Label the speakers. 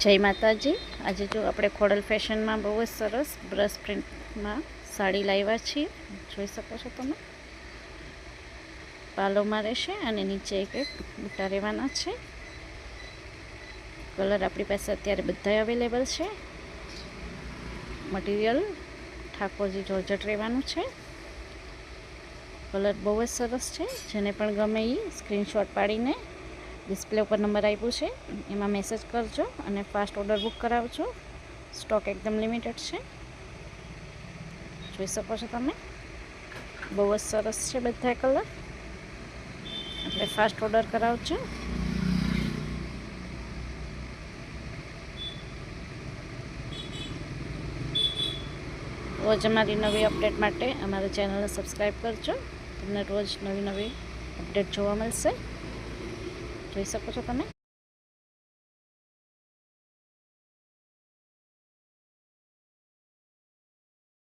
Speaker 1: જય માતાજી। આજે જો આપણે ખોડલ ફેશનમાં બહુ જ સરસ બ્રશ પ્રિન્ટમાં સાડી લાવ્યા છીએ। જોઈ શકો છો તમે, પાલોમાં રહેશે અને નીચે એક બુટ્ટા રહેવાના છે। કલર આપણી પાસે અત્યારે બધા અવેલેબલ છે। મટીરિયલ ઠાકોરજી જોર્જટ રહેવાનું છે। કલર બહુ જ સરસ છે। જેને પણ ગમે એ સ્ક્રીનશોટ પાડીને ડિસ્પ્લે ઉપર નંબર આપ્યું છે એમાં મેસેજ કરજો અને ફાસ્ટ ઓર્ડર બુક કરાવજો। સ્ટોક એકદમ લિમિટેડ છે, જોઈ શકો છો તમે। બહુ જ સરસ છે બધા કલર, એટલે ફાસ્ટ ઓર્ડર કરાવજો। રોજ અમારી નવી અપડેટ માટે અમારા ચેનલને સબસ્ક્રાઈબ કરજો। તમને રોજ નવી અપડેટ જોવા મળશે, જોઈ શકો છો તમે।